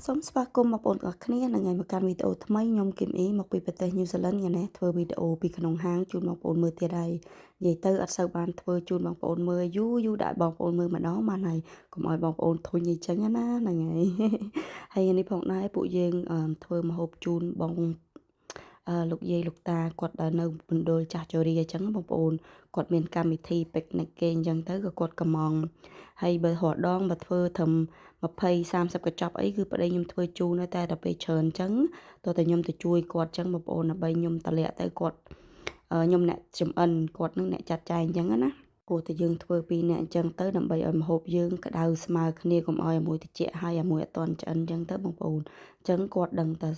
សូមស្វាគមន៍បងប្អូនទាំងអស់គ្នានឹងថ្ងៃមកកាន់វីដេអូថ្មីខ្ញុំគឹមអ៊ីមកពីប្រទេសញូហ្សេឡង់ថ្ងៃនេះធ្វើវីដេអូពីក្នុងហាងជូនបងប្អូនមើលទៀតហើយនិយាយទៅអត់សូវបានធ្វើជូនបងប្អូនមើលយូរដាក់បងប្អូនមើលម្ដងបានហើយកុំឲ្យបងប្អូនធុញអីចឹងណាហ្នឹងហើយហើយនេះផងដែរពួកយើងធ្វើម្ហូបជូនបងលោកយាយលោកតាគាត់នៅមណ្ឌលចាស់ជរាអញ្ចឹងបងប្អូនគាត់មានកម្មវិធី picnic គេអញ្ចឹងទៅក៏គាត់កំងហើយបើរហដងបើធ្វើត្រឹម20 30កញ្ចប់អីគឺប្តីខ្ញុំធ្វើជូនតែដល់ពេលច្រើនអញ្ចឹងតោះតែខ្ញុំទៅជួយគាត់អញ្ចឹងបងប្អូនដើម្បីខ្ញុំតម្លាក់ទៅគាត់ខ្ញុំអ្នកចំអិនគាត់នឹងអ្នកចាត់ចែងអញ្ចឹងណាព្រោះតែយើងធ្វើពីរអ្នកអញ្ចឹងទៅដើម្បីឲ្យម្ហូបយើងក្តៅស្មើគ្នាកុំឲ្យមួយត្រជាក់ហើយមួយអត់ទាន់ឆ្អិនអញ្ចឹងទៅបងប្អូនអញ្ចឹងគាត់ដឹងតែ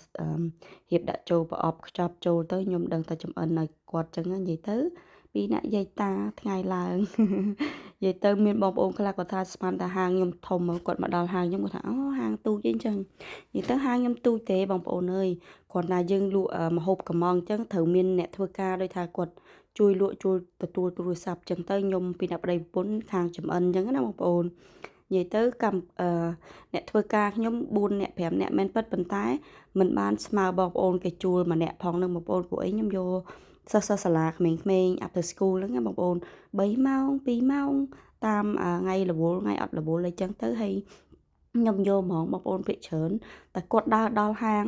រៀបដាក់ចូលប្រអប់ខ្ចប់ចូលទៅខ្ញុំដឹងតែចំអិនឲ្យគាត់អញ្ចឹងនិយាយទៅពីអ្នកយាយតាថ្ងៃឡើងនិយាយទៅមានបងប្អូនខ្លះគាត់ថាស្មានតែហាងខ្ញុំធំគាត់មកដល់ហាងខ្ញុំគាត់ថាអូហាងទូចអីអញ្ចឹងនិយាយទៅហាងខ្ញុំទូចទេបងប្អូនអើយគ្រាន់តែយើងលក់ម្ហូបកំងអញ្ចឹងត្រូវមានអ្នកធ្វើការដោយថាគាត់ជួយលក់ជួយទទួលទូរស័ព្ទអញ្ចឹងទៅខ្ញុំពីអ្នកប្តីប្រពន្ធខាងចំអិនអញ្ចឹងណាបងប្អូននិយាយទៅអ្នកធ្វើការខ្ញុំ4នាក់5នាក់មែនពិតប៉ុន្តែមិនបានស្មើបងប្អូនគេជួលម្នាក់ផងនឹងបងប្អូនពួកអីខ្ញុំយកសិស្សសាលាក្មេងៗ after school ហ្នឹងណាបងប្អូន3ម៉ោង2ម៉ោងតាមថ្ងៃរវល់ថ្ងៃអត់រវល់អីចឹងទៅហើយខ្ញុំយកហ្មងបងប្អូនភាគច្រើនតែគាត់ដើរដល់ហាង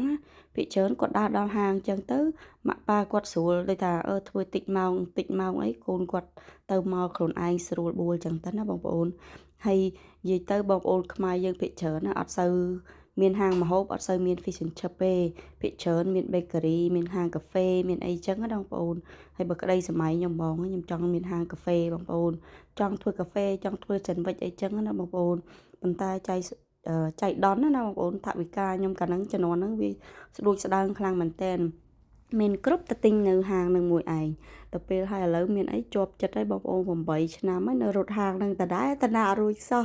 ភាគច្រើនគាត់ដើរដល់ហាងចឹងទៅម៉ាក់ប៉ាគាត់ស្រួលដូចថាធ្វើតិចម៉ោងអីកូនគាត់ទៅមកខ្លួនឯងស្រួលបួលចឹងទៅណាបងប្អូនហើយនិយាយទៅបងប្អូនខ្មែរយើងភាគច្រើនណាអត់សូវមានហាងម្ហូបអត់សូវមាន fish and chip ទេភាគច្រើនមាន bakery មានហាងកាហ្វេមានអីចឹងណាបងប្អូនហើយបើក្តីសម័យខ្ញុំហ្មងខ្ញុំចង់មានហាងកាហ្វេបងប្អូនចង់ធ្វើកាហ្វេចង់ធ្វើ sandwich អីចឹងណាបងប្អូនប៉ុន្តែចៃដន្យណាបងប្អូនថវិកាខ្ញុំកាលហ្នឹងជំនាន់ហ្នឹងវាស្ដួចស្ដើងខ្លាំងមែនតើមានគ្រប់តែទិញនៅហាងនឹងមួយឯងទៅពេលហើយឥឡូវមានអីជាប់ចិត្តហើយបងប្អូន8ឆ្នាំហើយនៅរត់ហាងនឹងដដែលតាណារួចសោះ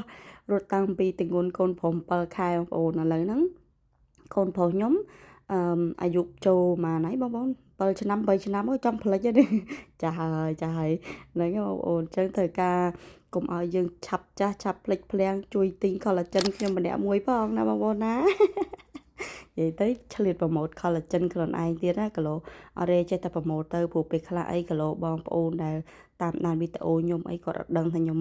រត់តាំងពីទងន់កូនប្រុស7ខែបងប្អូនឥឡូវហ្នឹងកូនប្រុសខ្ញុំអាយុចូលម៉ានហើយបងប្អូន7ឆ្នាំ8ឆ្នាំអើយចង់ផ្លិចទេចាស់ហើយហ្នឹងបងប្អូនអញ្ចឹងត្រូវការកុំឲ្យយើងឆាប់ចាស់ឆាប់ភ្លេចភ្លាំងជួយទិញ collagen ខ្ញុំម្នាក់មួយផងណាបងប្អូនណានិយាយទៅឆ្លៀតប្រម៉ូត collagen ខ្លួនឯងទៀតណាគីឡូអរេចេះតែប្រម៉ូតទៅព្រោះពេលខ្លះអីគីឡូបងប្អូនដែលតាមដានវីដេអូខ្ញុំអីគាត់អត់ដឹងថាខ្ញុំ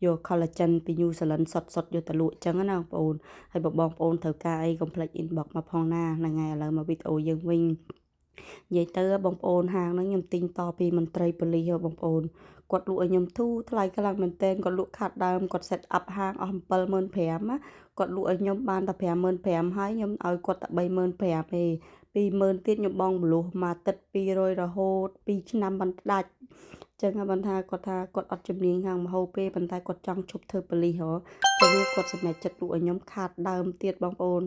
យក collagen ពី New Zealand សុទ្ធយកទៅលក់អញ្ចឹងណាបងប្អូនហើយបងប្អូនត្រូវការអីកុំភ្លេច inbox មកផងណាហ្នឹងហើយឥឡូវមកវីដេអូយើងវិញនិយាយទៅបងប្អូនហាងហ្នឹងខ្ញុំទិញតពីមន្ត្រីប៉ូលីសបងប្អូនគាត់លក់ឲ្យខ្ញុំធូរថ្លៃខ្លាំងមែនទែនគាត់លក់ខាតដើមគាត់ set up ហាងអស់75000ណាគាត់លក់ឲ្យខ្ញុំបានតែ55000ហើយខ្ញុំឲ្យគាត់តែ35000ទេ20000ទៀតខ្ញុំបងបលោះមួយអាទិត្យ200រហូត2ឆ្នាំបានដាច់ចឹងបានថាគាត់អត់ជំនាញខាងម្ហូបទេប៉ុន្តែគាត់ចង់ឈប់ធ្វើប៉ូលីសហ៎ចឹងគាត់សម្រេចចិត្តលក់ឲ្យខ្ញុំខាតដើមទៀតបងប្អូន